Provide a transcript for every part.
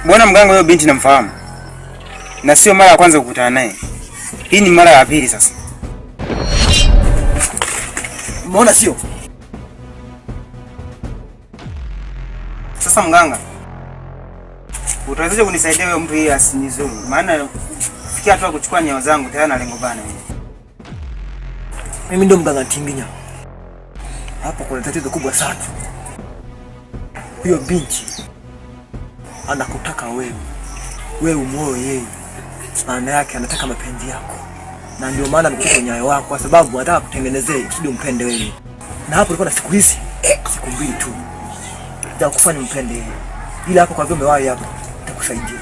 Mbona mganga huyo binti namfahamu? Na sio mara ya kwanza kukutana naye. Hii ni mara ya pili sasa. Mbona sio? Sasa mganga, utawezaje kunisaidia wewe mtu hii asinizuru? Maana fikia hatua kuchukua nyayo zangu tayari na lengo bana mimi. Mimi ndo mganga Tinginya. Hapo kuna tatizo kubwa sana. Huyo binti anakutaka wewe. Wewe umoyo yeye. Maana yake anataka mapenzi yako. Na ndio maana amekuja nyayo wako kwa sababu anataka kutengenezea ili umpende wewe. Na hapo ulikuwa na siku hizi, siku mbili tu. Ndio kufanya umpende yeye. Ila hapo kwa vile umewahi hapo, nitakusaidia.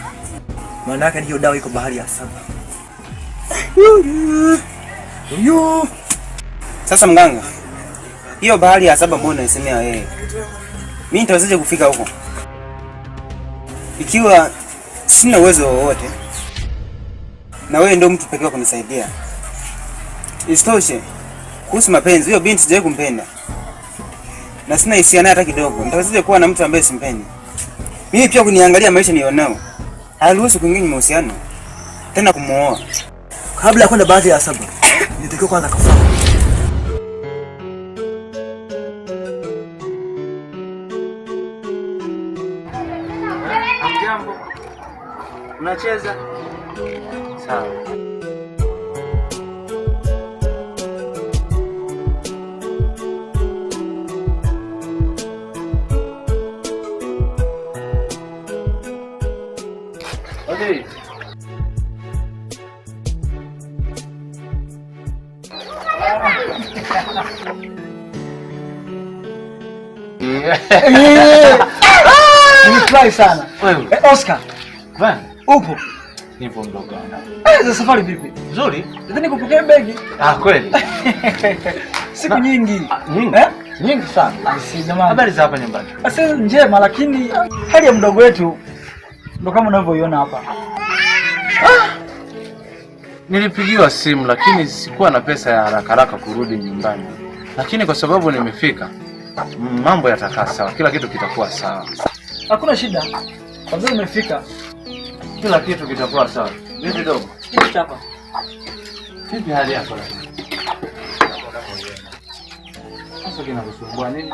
Maana yake hiyo dawa iko bahari ya saba. Sasa mganga, hiyo bahari ya saba mbona unasemea wewe? Mimi nitawezaje kufika huko? Ikiwa sina uwezo wowote na wewe ndio mtu pekee wa kunisaidia. Isitoshe, kuhusu mapenzi, hiyo binti sijawahi kumpenda. Na sina hisia naye hata kidogo. Nitawezaje kuwa na mtu ambaye simpendi? Mimi pia kuniangalia maisha nilionao. Hairuhusu kuingia mahusiano. Tena kumuoa. Kabla ya kwenda bahari ya saba, nitakiwa kwanza kufahamu. Jambo. Unacheza? Sawa. Okay. Nimefurahi sana. Oscar. Bwana, Upo? nipo mdogo wangu. Za safari vipi? Nzuri? Nadhani kupokea begi. Kweli. Siku nyingi. Nyingi? Nyingi sana. Sina maana. Habari za hapa nyumbani? Sasa njema, lakini hali ya mdogo wetu ndo kama unavyoiona hapa. Nilipigiwa simu lakini sikuwa na pesa ya haraka kurudi nyumbani. Lakini kwa sababu nimefika, mambo yatakaa sawa. Kila kitu kitakuwa sawa. Hakuna shida. Kwa sababu nimefika, Kila kitu kitakuwa sawa. Vipi dogo? kitu chapa. Vipi hali yako? Sasa kinakusumbua nini?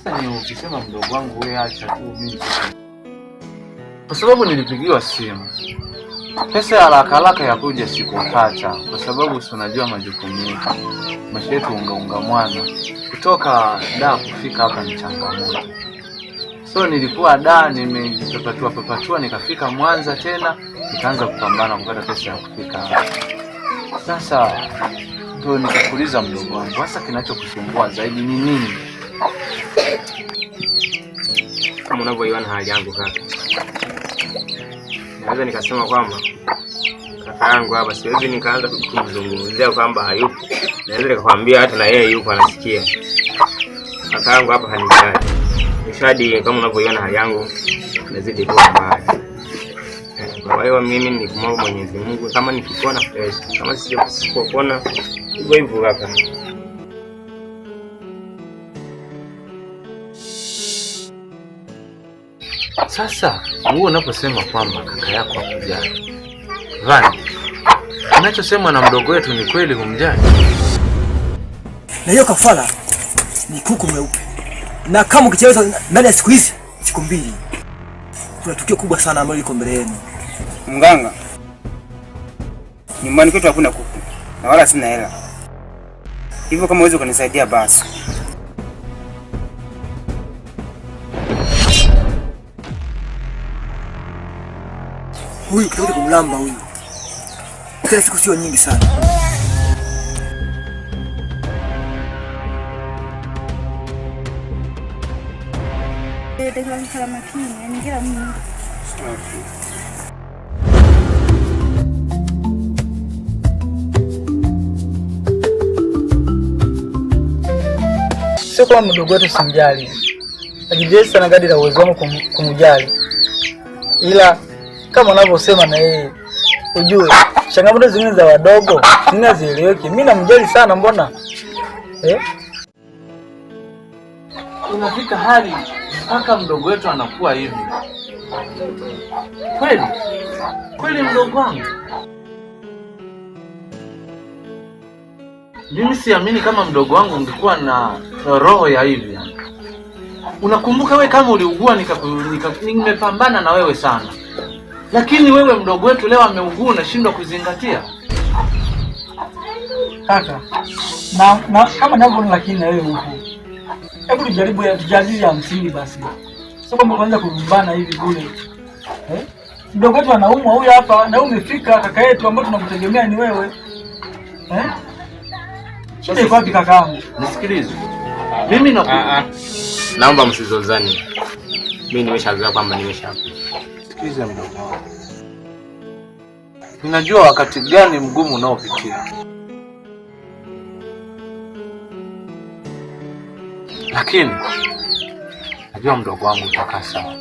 Sasa ni ukisema mdogo wangu wewe acha tu mimi. Kwa sababu nilipigiwa simu. Pesa ya haraka ya kuja sikupata kwa sababu si unajua majukumu yetu. Maisha yetu unga mwana. Kutoka da kufika hapa ni changamoto. So nilikuwa da nimepapatua nikafika Mwanza tena nikaanza kupambana kupata pesa ya kufika hapa. Sasa ndio nikakuuliza mdogo wangu, sasa kinachokusumbua zaidi ni nini? Kama unavyoiona hali yangu kaka. Naweza nikasema kwamba kaka yangu hapa siwezi nikaanza kumzungumzia kwamba hayupo. Naweza nikakwambia hata na yeye yupo anasikia. Kaka yangu hapa hanijali. Nishadi kama unavyoiona hali yangu nazidi kuwa mbaya. Kwa hiyo mimi ni kumwomba Mwenyezi Mungu kama nikipona fresh, kama sijapona hivyo hivyo kaka. Sasa wewe unaposema kwamba kaka yako hakujali, Vani, unachosema na mdogo wetu ni kweli humjali? Na hiyo kafara ni kuku mweupe. Na kama ukichelewa ndani ya siku hizi, siku mbili, kuna tukio kubwa sana ambalo liko mbele yenu. Mganga, nyumbani kwetu hakuna kuku na wala sina hela. Hivyo kama uweze kunisaidia basi. Huyu kitakuja kumlamba huyu. Kila siku sio nyingi sana. Sio kwa mdogo wetu simjali. Najijezi sana kadri ya uwezo wangu kumjali. Ila kama unavyosema na yeye, ujue changamoto zingine za wadogo zinazieleweki. Mimi namjali sana mbona? Unafika hali mpaka mdogo wetu anakuwa hivi. Kweli mdogo wangu. Mimi siamini kama mdogo wangu ungekuwa na roho ya hivi. Unakumbuka wewe kama uliugua nimepambana na wewe sana. Lakini wewe mdogo wetu leo ameugua unashindwa kuzingatia. Kaka, na kama ninavyoona lakini na wewe huko. Hebu tujaribu ya msingi basi. Sio kama kwanza kurumbana hivi bure. Mdogo wetu anaumwa huyu hapa na umefika kaka yetu ambaye tunamtegemea ni wewe. Shida iko wapi kakaangu? Nisikilize. Mimi naomba msizozani. Mimi nimeshazoea kwamba nimeshakufa. Sikiliza mdogo wangu. Ninajua wakati gani mgumu unaopitia. Lakini najua mdogo wangu utakaa sawa.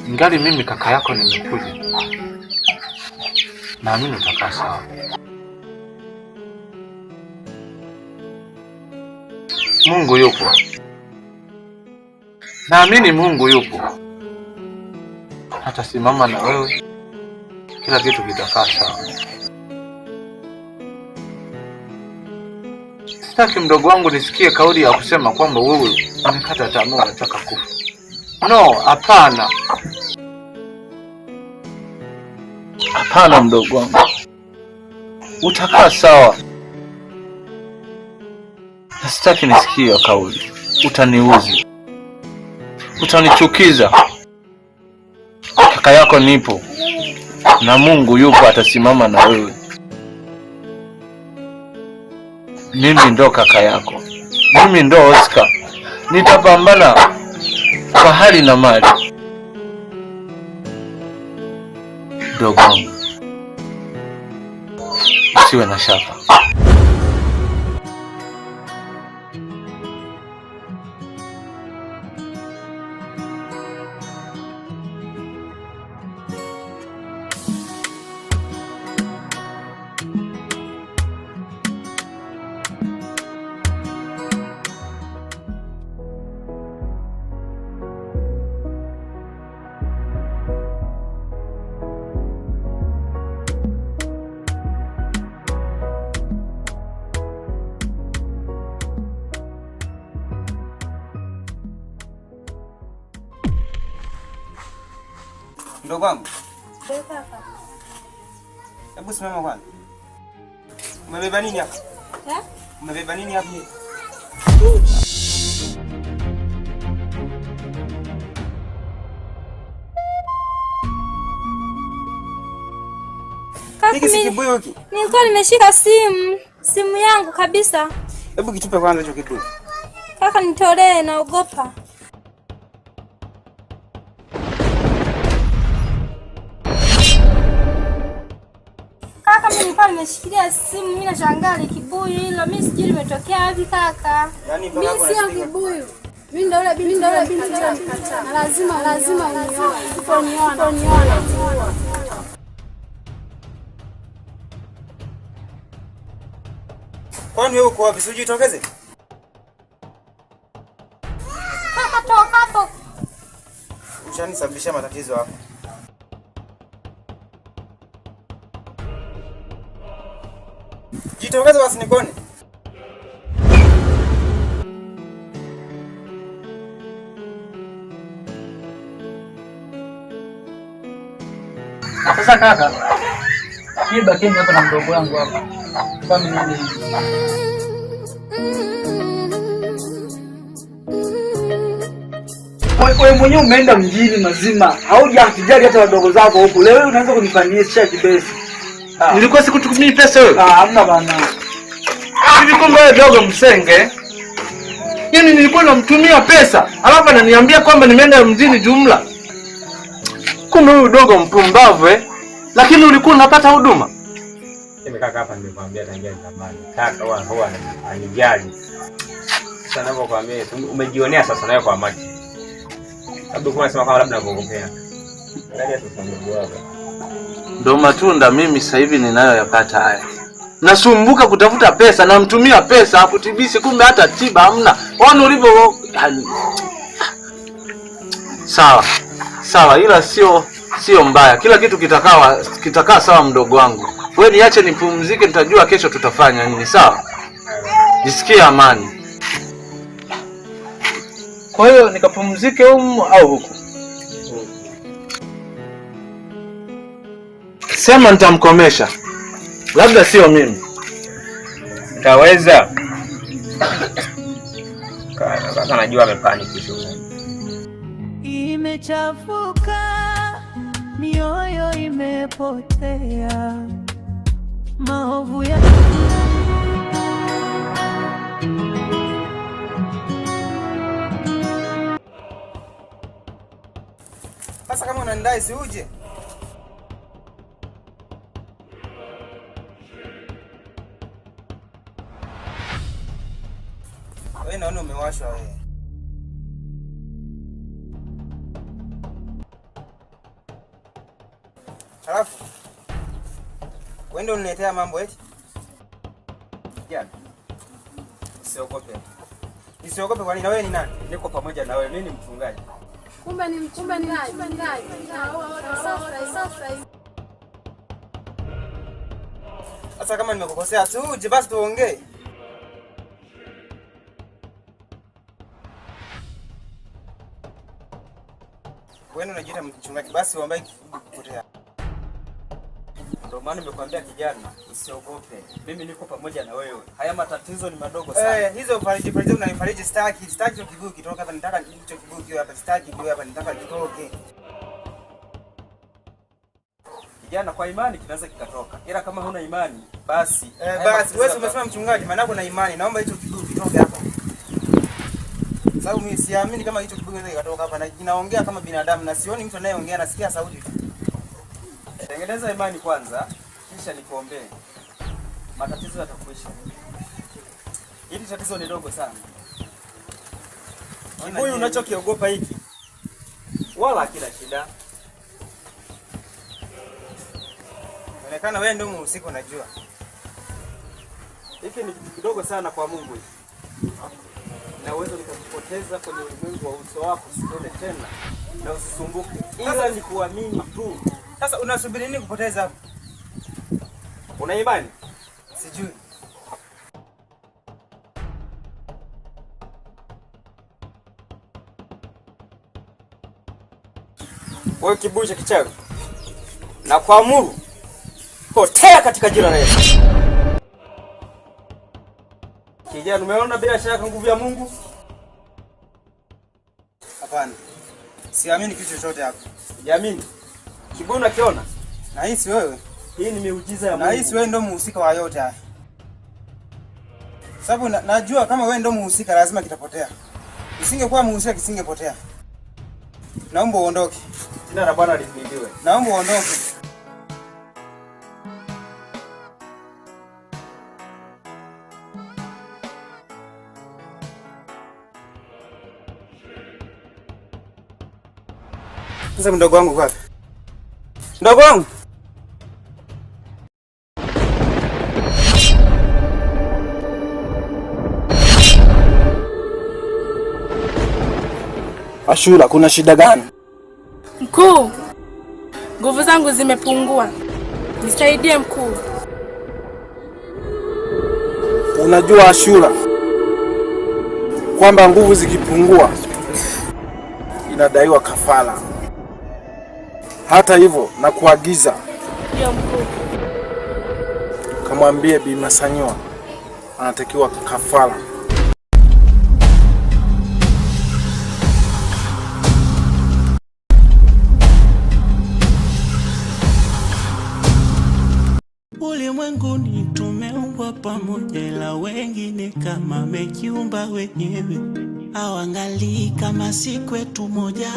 Ingali mimi kaka yako nimekuja. Naamini utakaa sawa. Mungu yupo. Naamini Mungu yupo. Atasimama na wewe. Kila kitu kitakaa sawa. Sitaki mdogo wangu nisikie kauli ya kusema kwamba wewe unakata tamaa unataka kufa. No, hapana. Hapana mdogo wangu. Utakaa sawa. Sitaki nisikie hiyo kauli. Utaniuzi. Utanichukiza. Kaka yako nipo. Na Mungu yupo atasimama na wewe. Mimi ndo kaka yako. Mimi ndo Oscar. Nitapambana kwa hali na mali. Ndogo wangu. Usiwe na shaka. Mdogo wangu. Hebu simama kwanza. Umebeba nini hapa? Umebeba nini hapa? Hiki si kibuyu hiki. Nilikuwa nimeshika simu yangu kabisa. Hebu kitupe kwanza hicho kibuyu. Kaka nitolee, naogopa. Kaka mimi nilikuwa nimeshikilia simu, mimi nashangaa ile kibuyu hilo, mimi sijui limetokea wapi kaka. Yaani mimi sio kibuyu. Mimi ndio yule binti na lazima unione. Kwani wewe uko wapi? Usijitokeze. Kaka toka hapo. Ushanisababishia matatizo hapa. Jitokeze basi nikone. Sasa kaka, hii bakeni hapa na mdogo wangu hapa. Kama nini? Wewe mwenyewe umeenda mjini mazima. Haujatijali hata wadogo zako huko. Leo unaanza kunifanyia kibesi. Nilikuwa sikutumii pesa wewe. Hamna bana. Nilikuwa wewe dogo msenge. Yaani nilikuwa namtumia pesa, alafu ananiambia kwamba nimeenda mjini jumla. Kumbe huyu dogo mpumbavu lakini ulikuwa unapata huduma. Mimi kaka hapa nimekwambia tangia zamani. Kaka huwa anijali. Sasa ninapokuambia umejionea sasa nayo kwa macho. Labda kwa nasema kama labda nakuogopea. Angalia tu mdogo wako. Ndio matunda mimi sasa hivi ninayoyapata haya. nasumbuka kutafuta pesa, namtumia pesa akutibisi, kumbe hata tiba hamna. Waona ulivyo. Sawa, ila sio mbaya. Kila kitu kitakaa sawa mdogo wangu. Wewe niache nipumzike, nitajua kesho tutafanya nini. Sawa? Jisikie amani. Kwa hiyo nikapumzike huko au huko? Sema nitamkomesha. Labda sio mimi. Utaweza? Kaka najua amepaniki shughuli. Imechafuka, mioyo imepotea, maovu ya sasa. Kama unanidai si uje? Wewe naona umewashwa wewe. Halafu wewe ndio uniletea mambo eti? Jana. Usiogope. Usiogope, kwani na wewe ni nani? Niko pamoja na wewe, mimi ni mchungaji. Kumbe ni mchungaji. Sasa kama nimekukosea tu, uje basi tuongee. Wewe unajiita mchungaji, basi uambaye kupotea. Ndio maana nimekuambia kijana, usiogope. Mimi niko pamoja na wewe. Haya matatizo ni madogo sana. Hizo fariji unanifariji, sitaki hicho kibuyu kitoka hapa, nataka hicho kibuyu kiwe hapa, sitaki kibuyu hapa, nataka kitoke. Kijana, kwa imani kinaweza kikatoka. Ila kama huna imani, basi wewe umesema mchungaji, maana kuna imani. Naomba hicho kibuyu kitoke hapa. Sababu mimi siamini kama hicho kibuyu kinaweza kikatoka hapa, na ninaongea kama binadamu na sioni mtu anayeongea, nasikia sauti tu. Tengeneza imani kwanza, kisha nikuombee. Matatizo yatakuisha. Hili tatizo ni dogo sana. Kibuyu unachokiogopa hiki wala kila shida. Inaonekana wewe ndio mhusika, unajua. Hiki ni kidogo sana kwa Mungu hiki. Na uwezo nikakupoteza kwenye ulimwengu wa uso wako, usione tena na usisumbuke. Ila ni kuamini tu. Sasa unasubiri nini kupoteza hapo? Una imani? Sijui. Wewe kibuyu cha kichawi, na kuamuru potea katika jina la Yesu. Kijana, umeona bila shaka nguvu ya Mungu? Hapana. Siamini kitu chochote hapo. Siamini. Kibuyu unakiona? Nahisi wewe. Hii ni miujiza ya Mungu. Nahisi wewe ndio mhusika wa yote haya. Sababu najua kama wewe ndio mhusika lazima kitapotea. Usingekuwa mhusika kisingepotea. Naomba uondoke. Jina la Bwana lihimidiwe. Naomba uondoke. Sasa mdogo wangu kwa. Mdogo wangu. Ashura, kuna shida gani? Mkuu, nguvu zangu zimepungua. Nisaidie mkuu. Unajua Ashura, kwamba nguvu zikipungua inadaiwa kafara. Hata hivyo na kuagiza, Ndio mkuu. kamwambie Bi Masanywa anatakiwa kafara. Ulimwenguni tumeumbwa pamoja, ila wengine kama mejiumba wenyewe. Hawaangalii kama si kwetu moja.